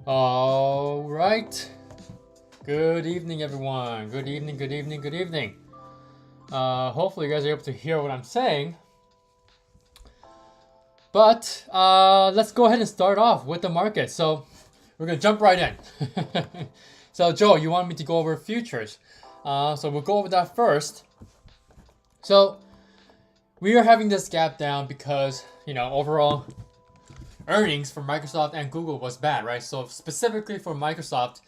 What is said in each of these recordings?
All right. Good evening, everyone. Good evening, good evening, good evening. Hopefully you guys are able to hear what I'm saying. But let's go ahead and start off with the market. So we're going to jump right in. So Joe, you want me to go over futures. So we'll go over that first. So we are having this gap down because, overall earnings for Microsoft and Google was bad, right? So specifically for Microsoft,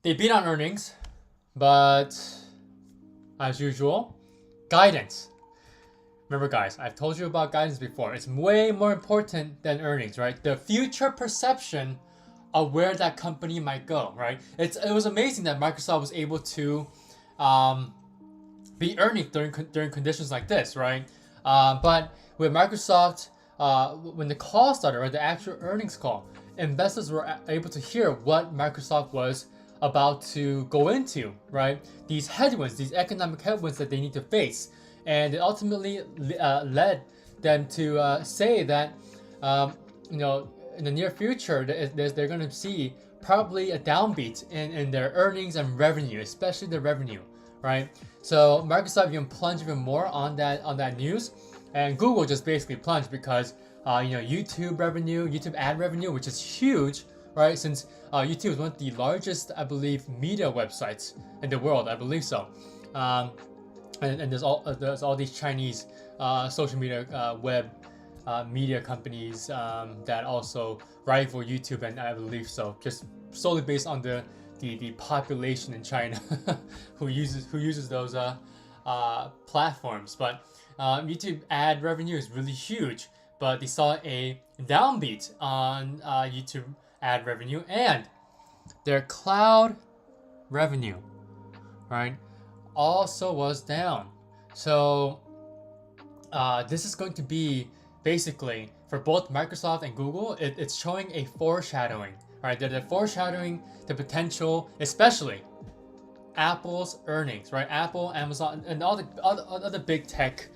they beat on earnings, but as usual, guidance. Remember guys, I've told you about guidance before. It's way more important than earnings, right? The future perception of where that company might go, right? It was amazing that Microsoft was able to be earning during conditions like this, right? But with Microsoft, when the call started, right, the actual earnings call, investors were able to hear what Microsoft was about to go into, right? These headwinds, these economic headwinds that they need to face. And it ultimately led them to say that, in the near future, they're going to see probably a downbeat in their earnings and revenue, especially the revenue, right? So Microsoft even plunged even more on that news, and Google just basically plunged because YouTube revenue, YouTube ad revenue, which is huge, right? Since YouTube is one of the largest, I believe, media websites in the world, I believe so. And there's all these Chinese social media web media companies that also rival YouTube, and I believe so, just solely based on the population in China who uses those platforms. But YouTube ad revenue is really huge, but they saw a downbeat on YouTube ad revenue, and their cloud revenue, right, also was down. So this is going to be basically for both Microsoft and Google. It's showing a foreshadowing, right? They're foreshadowing the potential, especially Apple's earnings, right? Apple, Amazon, and all the other big tech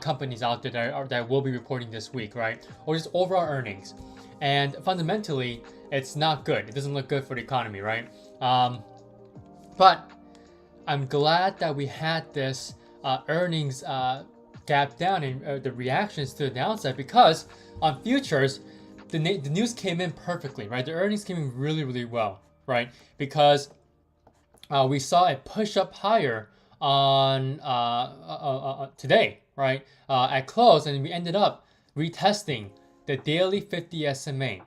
companies out there that will be reporting this week, right? Or just overall earnings. And fundamentally, it's not good. It doesn't look good for the economy, right? But I'm glad that we had this earnings gap down in the reactions to the downside, because on futures, the news came in perfectly, right? The earnings came in really, really well, right? Because we saw a push up higher on today, right? At close, and we ended up retesting the daily 50 SMA,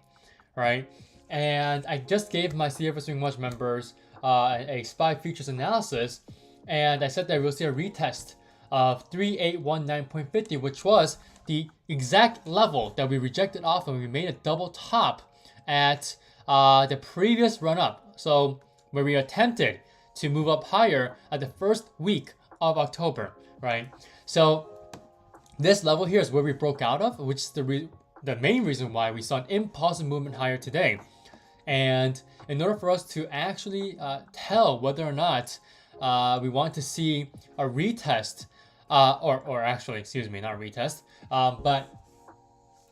right? And I just gave my CFO Swing Watch members a SPY futures analysis, and I said that we'll see a retest of 3819.50, which was the exact level that we rejected off, and we made a double top at the previous run up. So where we attempted to move up higher at the first week of October, right? So this level here is where we broke out of, which is the main reason why we saw an impulsive movement higher today. And in order for us to actually tell whether or not we want to see a retest, or actually, excuse me, not a retest, but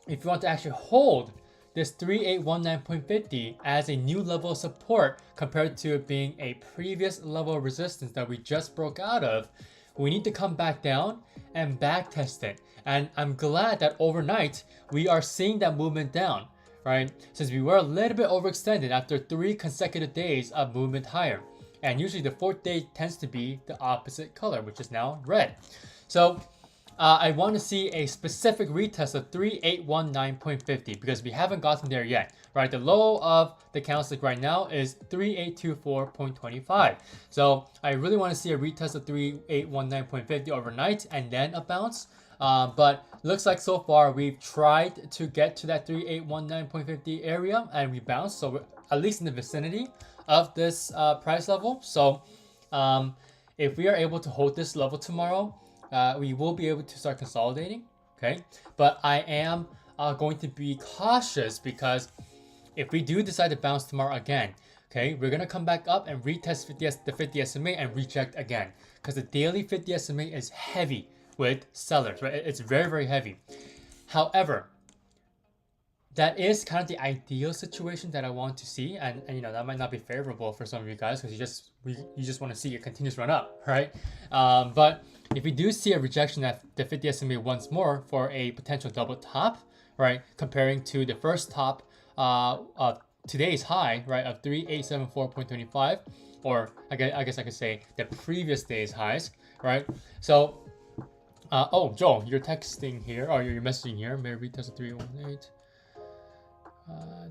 if you want to actually hold this 3819.50 as a new level of support compared to it being a previous level of resistance that we just broke out of, we need to come back down and back test it. And I'm glad that overnight we are seeing that movement down, right? Since we were a little bit overextended after 3 consecutive days of movement higher. And usually the 4th day tends to be the opposite color, which is now red. So I want to see a specific retest of 3819.50 because we haven't gotten there yet, right? The low of the candlestick right now is 3824.25. So I really want to see a retest of 3819.50 overnight and then a bounce. But looks like so far we've tried to get to that 3819.50 area and we bounced. So we're at least in the vicinity of this price level. So if we are able to hold this level tomorrow, we will be able to start consolidating, okay? But I am going to be cautious because if we do decide to bounce tomorrow again, okay, we're gonna come back up and retest the 50 SMA and reject again because the daily 50 SMA is heavy with sellers, right? It's very, very heavy. However, that is kind of the ideal situation that I want to see, and you know that might not be favorable for some of you guys because you just want to see a continuous run up, right? But if we do see a rejection at the 50 SMA once more for a potential double top, right, comparing to the first top of today's high, right, of 3874.25, or I guess I could say the previous day's highs, right? So, oh, Joel, you're texting here, or you're messaging here. May retest a 318.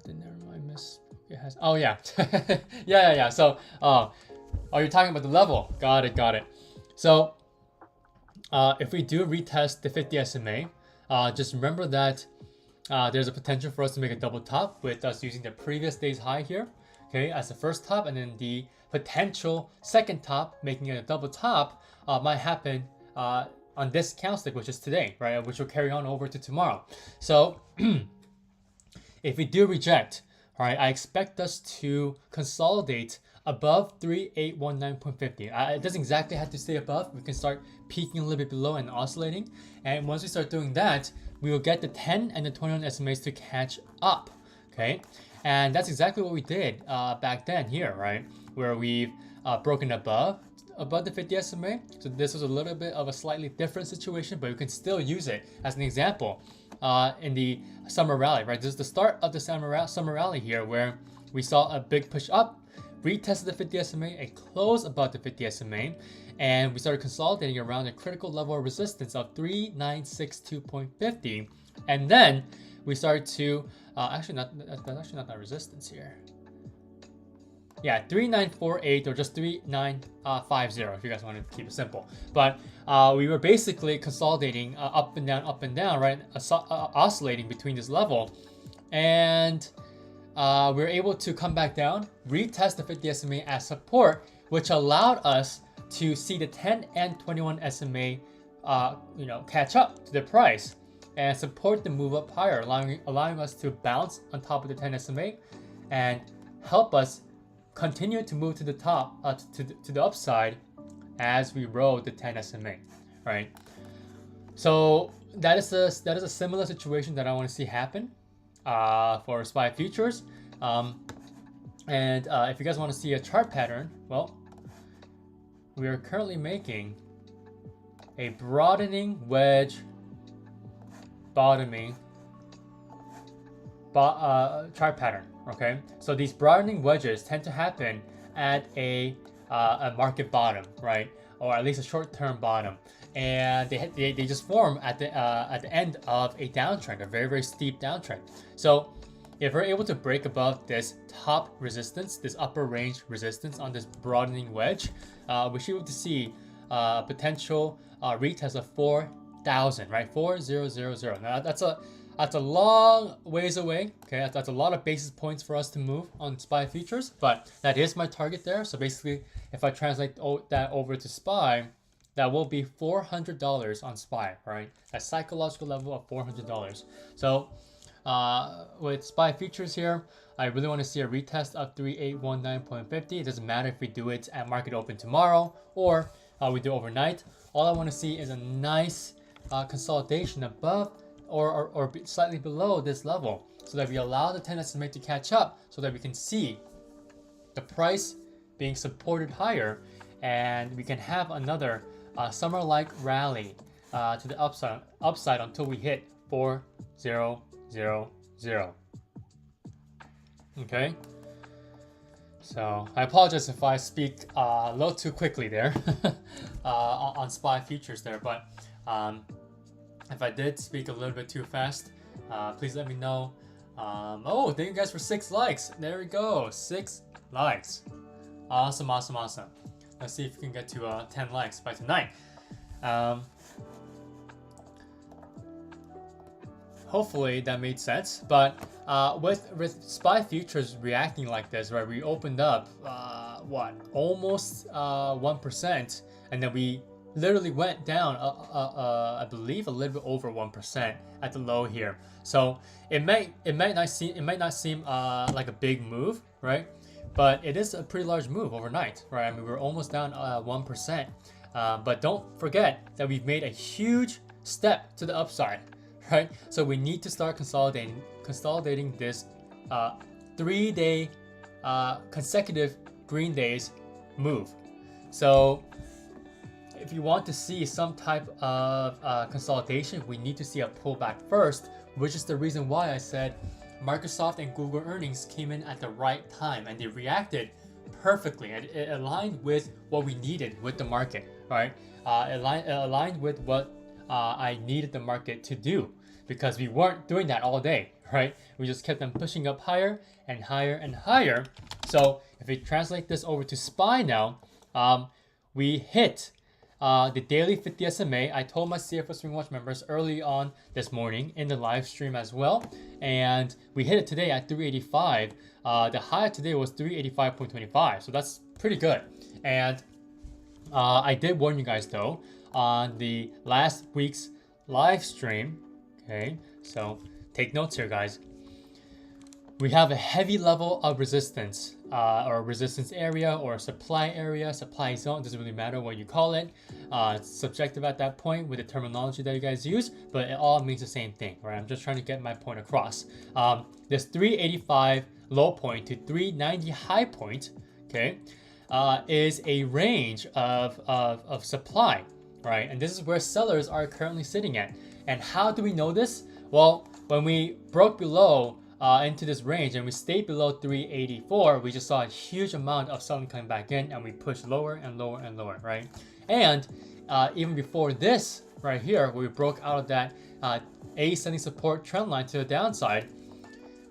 Then never mind, miss. It has. Oh yeah, yeah. So, oh, you're talking about the level. Got it. So, if we do retest the 50 SMA, just remember that there's a potential for us to make a double top with us using the previous day's high here, okay, as the first top, and then the potential second top, making it a double top, might happen on this candlestick, which is today, right, which will carry on over to tomorrow. So. If we do reject, all right, I expect us to consolidate above 3819.50. It doesn't exactly have to stay above. We can start peaking a little bit below and oscillating. And once we start doing that, we will get the 10 and the 21 SMAs to catch up, okay? And that's exactly what we did back then here, right? Where we've broken above the 50 SMA. So this was a little bit of a slightly different situation, but we can still use it as an example. In the summer rally, right? This is the start of the summer rally here where we saw a big push up, retested the 50 SMA, and closed above the 50 SMA, and we started consolidating around a critical level of resistance of 3962.50, and then we started to that's actually not that resistance here. Yeah, 3948 or just 3950 if you guys want to keep it simple. But we were basically consolidating up and down, right? Oscillating between this level. And we were able to come back down, retest the 50 SMA as support, which allowed us to see the 10 and 21 SMA catch up to the price and support the move up higher, allowing us to bounce on top of the 10 SMA and help us continue to move to the top, to the upside as we rode the 10 SMA, right? So that is a similar situation that I want to see happen for SPY futures. And if you guys want to see a chart pattern, well, we are currently making a broadening wedge bottoming chart pattern. Okay, so these broadening wedges tend to happen at a market bottom, right, or at least a short-term bottom, and they just form at the end of a downtrend, a very steep downtrend. So if we're able to break above this top resistance, this upper range resistance on this broadening wedge, we should be able to see potential retest of 4,000, right? 4,000. Now that's a long ways away. Okay, that's a lot of basis points for us to move on SPY futures, but that is my target there. So basically, if I translate that over to SPY, that will be $400 on SPY, right? That psychological level of $400. So with SPY futures here, I really want to see a retest of 3819.50. It doesn't matter if we do it at market open tomorrow or we do overnight. All I want to see is a nice consolidation above or slightly below this level, so that we allow the 10 SMA to catch up, so that we can see the price being supported higher, and we can have another summer-like rally to the upside until we hit 4,000. Okay. So I apologize if I speak a little too quickly there on SPY futures there, but if I did speak a little bit too fast, please let me know. Oh, thank you guys for 6 likes. There we go, 6 likes. Awesome. Let's see if we can get to 10 likes by tonight. Hopefully that made sense. But with SPY futures reacting like this, right? We opened up almost 1%, and then we literally went down, I believe a little bit over 1% at the low here. So it might not seem like a big move, right? But it is a pretty large move overnight, right? I mean, we're almost down 1%. But don't forget that we've made a huge step to the upside, right? So we need to start consolidating this 3-day consecutive green days move. So if you want to see some type of consolidation, we need to see a pullback first, which is the reason why I said Microsoft and Google earnings came in at the right time, and they reacted perfectly, and it aligned with what we needed with the market, right? It aligned with what I needed the market to do, because we weren't doing that all day, right? We just kept them pushing up higher and higher and higher. So if we translate this over to SPY now, we hit the daily 50 SMA. I told my CFO Swing Watch members early on this morning in the live stream as well, and we hit it today at 385. The high today was 385.25, so that's pretty good. And I did warn you guys though on the last week's live stream. Okay, so take notes here, guys. We have a heavy level of resistance, or resistance area, or supply area, supply zone. Doesn't really matter what you call it. It's subjective at that point with the terminology that you guys use, but it all means the same thing, right? I'm just trying to get my point across. This 385 low point to 390 high point, okay, is a range of supply, right? And this is where sellers are currently sitting at. And how do we know this? Well, when we broke below into this range and we stayed below 384, we just saw a huge amount of selling coming back in, and we pushed lower and lower and lower, right? And even before this right here, where we broke out of that ascending support trend line to the downside,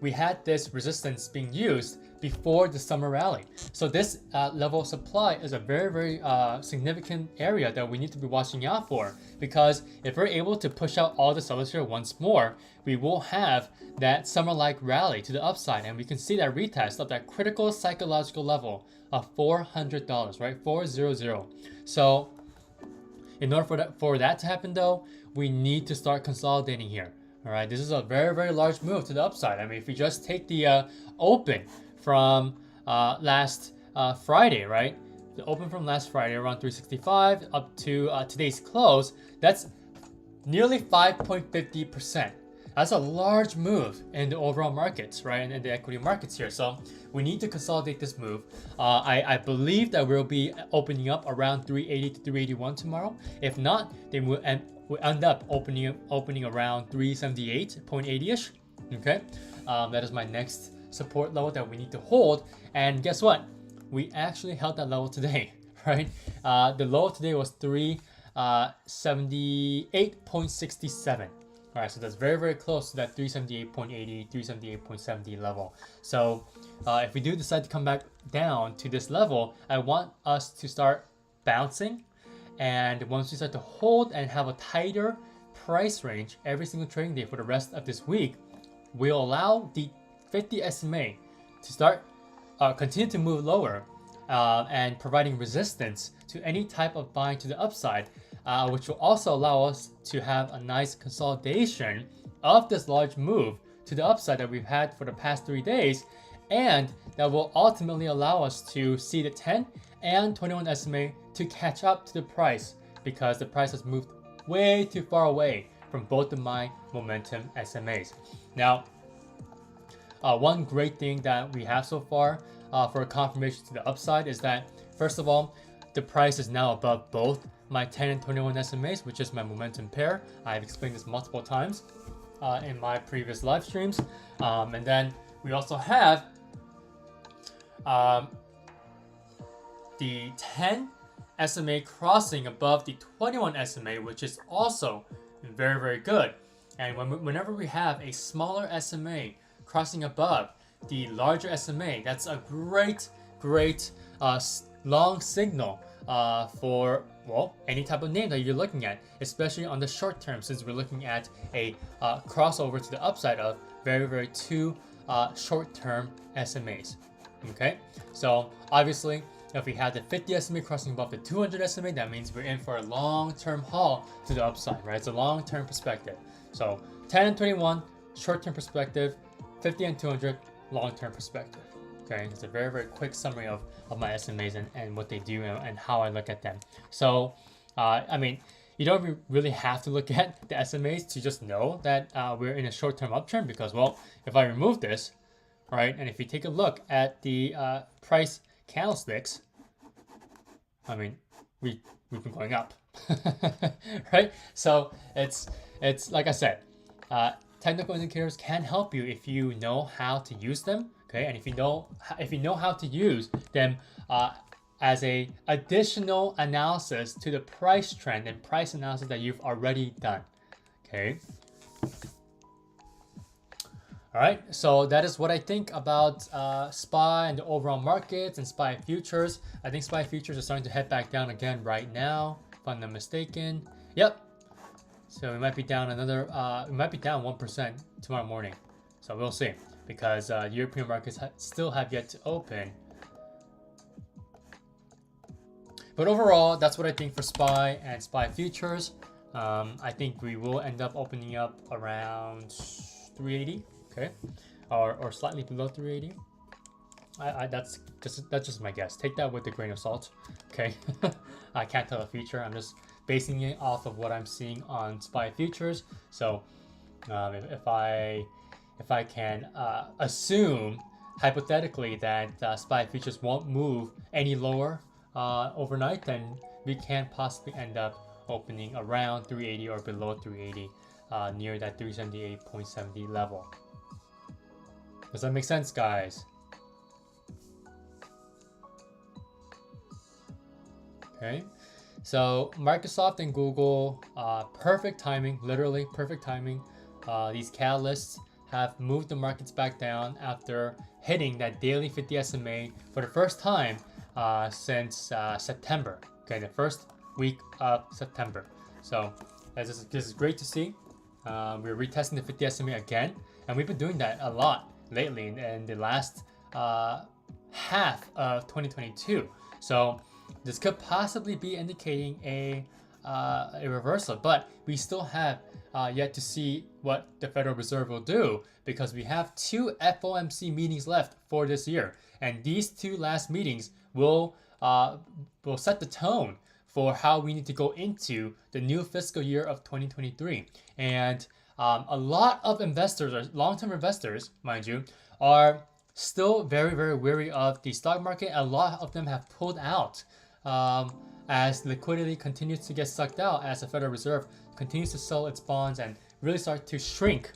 we had this resistance being used before the summer rally. So this level of supply is a very significant area that we need to be watching out for, because if we're able to push out all the sellers here once more, we will have that summer-like rally to the upside, and we can see that retest of that critical psychological level of $400, right? 400. So in order for that to happen though, we need to start consolidating here. All right, this is a very large move to the upside. I mean, if we just take the open from last Friday, right? The open from last Friday around 365 up to today's close, that's nearly 5.50%. That's a large move in the overall markets, right? And in the equity markets here. So we need to consolidate this move. I believe that we'll be opening up around 380 to 381 tomorrow. If not, then we'll end up opening around 378.80ish. Okay, that is my next support level that we need to hold. And guess what? We actually held that level today, right? The low today was 378.67. All right, so that's very, very close to that 378.80, 378.70 level. So if we do decide to come back down to this level, I want us to start bouncing. And once we start to hold and have a tighter price range every single trading day for the rest of this week, we'll allow the 50 SMA to start continue to move lower and providing resistance to any type of buying to the upside, which will also allow us to have a nice consolidation of this large move to the upside that we've had for the past 3 days, and that will ultimately allow us to see the 10 and 21 SMA to catch up to the price, because the price has moved way too far away from both of my momentum SMAs. Now, one great thing that we have so far for a confirmation to the upside is that, first of all, the price is now above both my 10 and 21 SMAs, which is my momentum pair. I've explained this multiple times in my previous live streams. And then we also have the 10 SMA crossing above the 21 SMA, which is also very, very good. And whenever we have a smaller SMA crossing above the larger SMA, that's a great long signal for, well, any type of name that you're looking at, especially on the short term, since we're looking at a crossover to the upside of very two short-term SMAs. Okay, so obviously if we have the 50 SMA crossing above the 200 SMA, that means we're in for a long-term haul to the upside, right? It's a long-term perspective. So 10 and 21, short-term perspective, 50 and 200, long-term perspective. Okay, it's a very quick summary of my SMAs and what they do and how I look at them. So, I mean, you don't really have to look at the SMAs to just know that we're in a short-term uptrend, because, well, if I remove this, right, and if you take a look at the price candlesticks, I mean, we've been going up, right? So it's like I said, technical indicators can help you if you know how to use them. Okay, and if you know how to use them as a additional analysis to the price trend and price analysis that you've already done. Okay. All right, so that is what I think about SPY and the overall markets and SPY futures. I think SPY futures are starting to head back down again right now, if I'm not mistaken. Yep. So we might be down another. We might be down 1% tomorrow morning. So we'll see, because European markets still have yet to open. But overall, that's what I think for SPY and SPY futures. I think we will end up opening up around 380. Okay, or slightly below 380. That's just my guess. Take that with a grain of salt. Okay, I can't tell the future. I'm just basing it off of what I'm seeing on SPY futures. So if I can assume hypothetically that SPY futures won't move any lower overnight, then we can possibly end up opening around 380 or below 380, near that 378.70 level. Does that make sense, guys? Okay, so Microsoft and Google, perfect timing, literally perfect timing. These catalysts have moved the markets back down after hitting that daily 50 SMA for the first time since September. Okay, the first week of September. So this is great to see. We're retesting the 50 SMA again, and we've been doing that a lot lately in the last half of 2022. So this could possibly be indicating a reversal, but we still have yet to see what the Federal Reserve will do, because we have 2 FOMC meetings left for this year, and these 2 last meetings will set the tone for how we need to go into the new fiscal year of 2023. And a lot of investors, or long-term investors, mind you, are still very, very wary of the stock market. A lot of them have pulled out as liquidity continues to get sucked out, as the Federal Reserve continues to sell its bonds and really start to shrink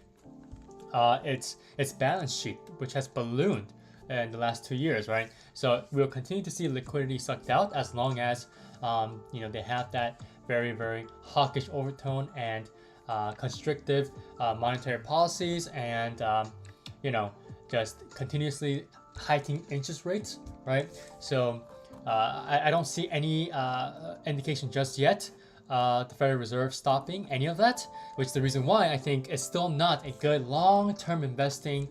its balance sheet, which has ballooned in the last 2 years, right? So we'll continue to see liquidity sucked out as long as they have that very, very hawkish overtone and constrictive monetary policies, and just continuously hiking interest rates, right? So I don't see any indication just yet the Federal Reserve stopping any of that, which is the reason why I think it's still not a good long-term investing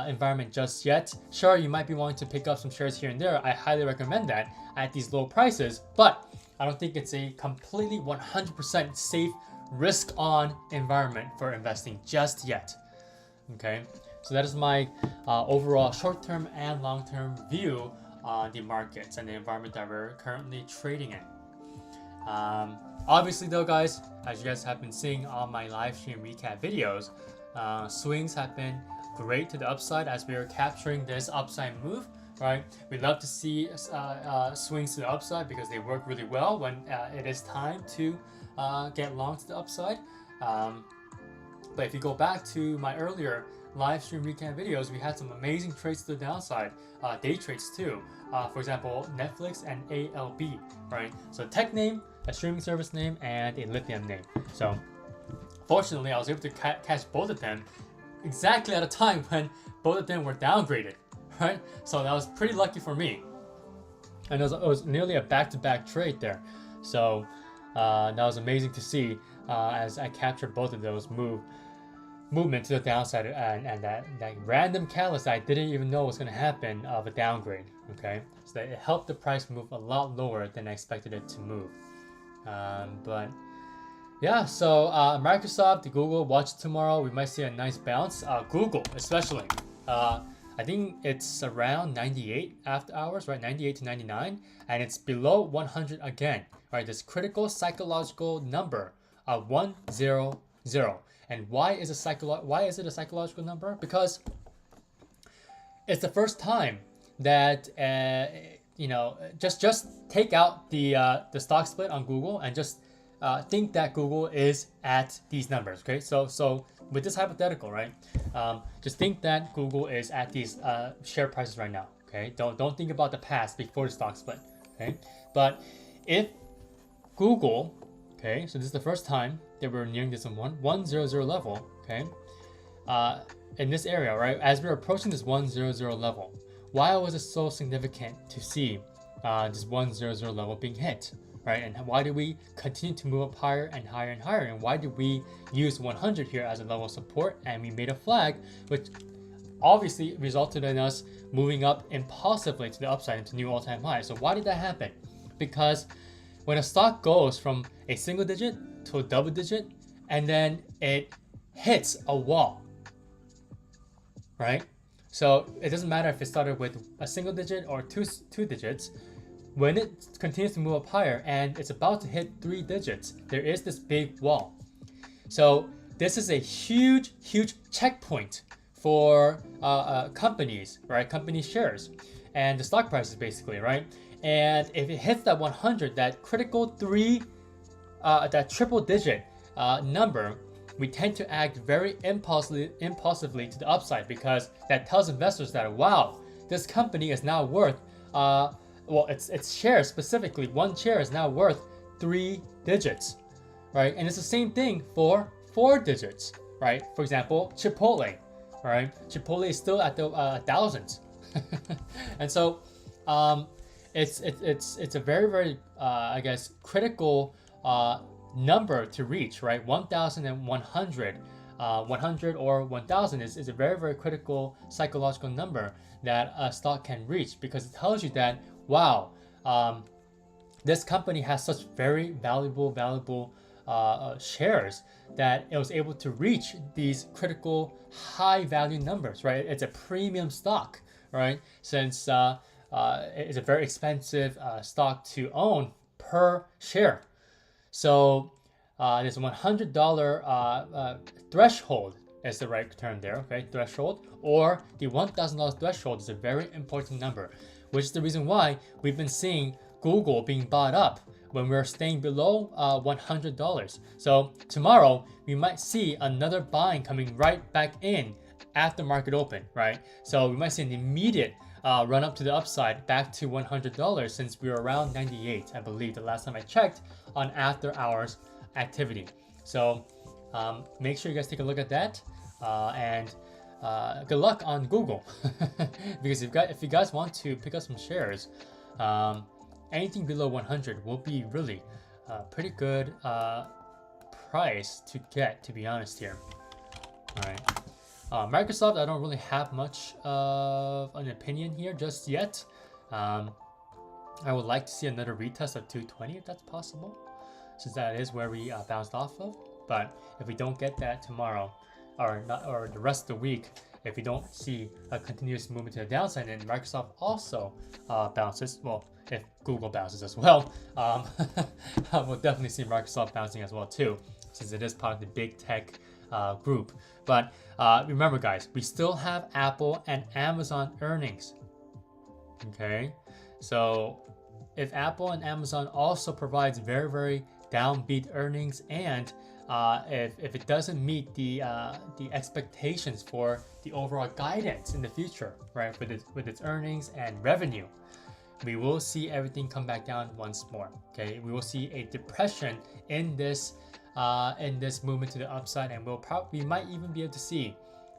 environment just yet. Sure, you might be wanting to pick up some shares here and there. I highly recommend that at these low prices, but I don't think it's a completely 100% safe risk-on environment for investing just yet. Okay, so that is my overall short-term and long-term view on the markets and the environment that we're currently trading in. Obviously though, guys, as you guys have been seeing on my live stream recap videos, swings have been great to the upside as we are capturing this upside move, right? We love to see swings to the upside because they work really well when it is time to get long to the upside. But if you go back to my earlier live stream recap videos, we had some amazing trades to the downside, day trades too. For example, Netflix and ALB, right? So tech name, a streaming service name, and a lithium name. So fortunately, I was able to catch both of them exactly at a time when both of them were downgraded, right? So that was pretty lucky for me. And it was nearly a back-to-back trade there. So that was amazing to see as I captured both of those movement to the downside, and that random catalyst I didn't even know was going to happen of a downgrade. Okay, so that it helped the price move a lot lower than I expected it to move. But yeah, so Microsoft, Google, watch tomorrow. We might see a nice bounce. Google especially. I think it's around 98 after hours, right? 98 to 99, and it's below 100 again. Right, this critical psychological number of 100. And why is it a psychological number? Because it's the first time that just take out the stock split on Google and just think that Google is at these numbers. Okay, so with this hypothetical, right? Just think that Google is at these share prices right now. Okay, don't think about the past before the stock split. Okay, but if Google, okay, so this is the first time that we're nearing this 100 level, okay, in this area, right, as we're approaching this 100 level. Why was it so significant to see this 100 level being hit, right? And why did we continue to move up higher and higher and higher? And why did we use 100 here as a level of support? And we made a flag, which obviously resulted in us moving up impulsively to the upside into new all-time highs. So why did that happen? Because when a stock goes from a single digit to a double digit, and then it hits a wall, right? So it doesn't matter if it started with a single digit or two digits. When it continues to move up higher and it's about to hit 3 digits, there is this big wall. So this is a huge, huge checkpoint for companies, right? Company shares and the stock prices, basically, right? And if it hits that 100, that critical that triple digit number, we tend to act very impulsively to the upside, because that tells investors that, wow, this company is now worth, its shares specifically, one share is now worth 3 digits, right? And it's the same thing for 4 digits, right? For example, Chipotle, right? Chipotle is still at the thousands. And so, it's a very, very I guess critical number to reach, right? 1,100, 100 or 1,000 is a very, very critical psychological number that a stock can reach, because it tells you that, wow, this company has such very valuable shares that it was able to reach these critical high value numbers, right? It's a premium stock, right? Since is a very expensive stock to own per share. So there's a $100 threshold is the right term there, okay? Threshold, or the $1,000 threshold is a very important number, which is the reason why we've been seeing Google being bought up when we're staying below $100. So tomorrow we might see another buying coming right back in after market open, right? So we might see an immediate run up to the upside back to $100 since we were around 98, I believe, the last time I checked on after hours activity. So make sure you guys take a look at that and good luck on Google because if you guys want to pick up some shares, anything below 100 will be really pretty good price to get, to be honest here. All right. Microsoft, I don't really have much of an opinion here just yet. I would like to see another retest of 220 if that's possible, since that is where we bounced off of. But if we don't get that tomorrow, or the rest of the week, if we don't see a continuous movement to the downside, and Microsoft also bounces, well, if Google bounces as well, we'll definitely see Microsoft bouncing as well too, since it is part of the big tech group. But remember guys, we still have Apple and Amazon earnings. Okay, so if Apple and Amazon also provides very, very downbeat earnings, and if it doesn't meet the expectations for the overall guidance in the future, right, with its earnings and revenue, we will see everything come back down once more. Okay, we will see a depression in this movement to the upside, and we might even be able to see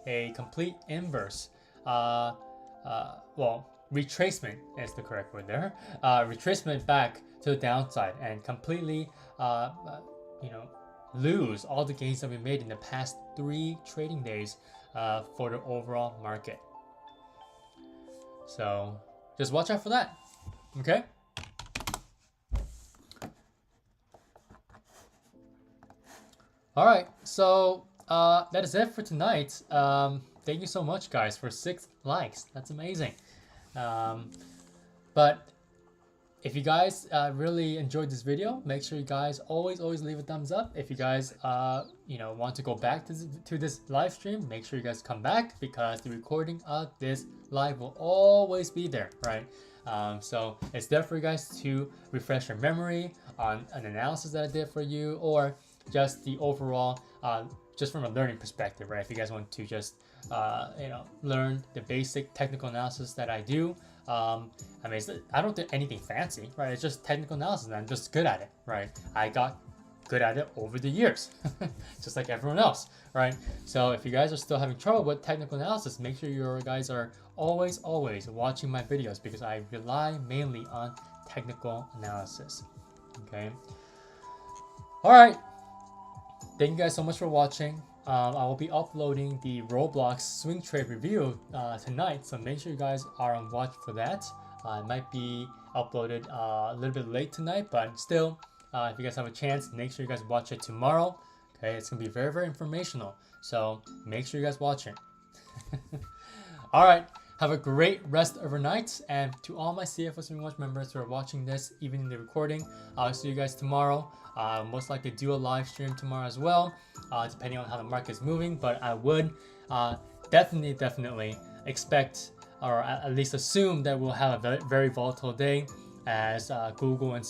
a complete inverse. Well, retracement is the correct word there. Retracement back to the downside and completely, lose all the gains that we made in the past 3 trading days for the overall market. So just watch out for that. Okay. All right, so that is it for tonight. Thank you so much, guys, for 6 likes. That's amazing. But if you guys really enjoyed this video, make sure you guys always leave a thumbs up. If you guys want to go back to this live stream, make sure you guys come back, because the recording of this live will always be there, right? So it's there for you guys to refresh your memory on an analysis that I did for you, or just the overall, just from a learning perspective, right? If you guys want to just learn the basic technical analysis that I do. I mean, I don't do anything fancy, right? It's just technical analysis, and I'm just good at it, right? I got good at it over the years, just like everyone else, right? So if you guys are still having trouble with technical analysis, make sure you guys are always watching my videos, because I rely mainly on technical analysis. Okay. All right. Thank you guys so much for watching. I will be uploading the Roblox swing trade review tonight, so make sure you guys are on watch for that. It might be uploaded a little bit late tonight, but still, if you guys have a chance, make sure you guys watch it tomorrow. Okay, it's gonna be very, very informational, so make sure you guys watch it. All right, have a great rest of your night, and to all my CFO Swing Watch members who are watching this, even in the recording, I'll see you guys tomorrow. Most likely do a live stream tomorrow as well, depending on how the market is moving. But I would definitely expect, or at least assume, that we'll have a very volatile day, as Google and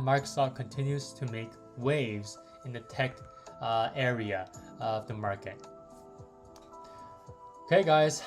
Microsoft continues to make waves in the tech area of the market. Okay, guys.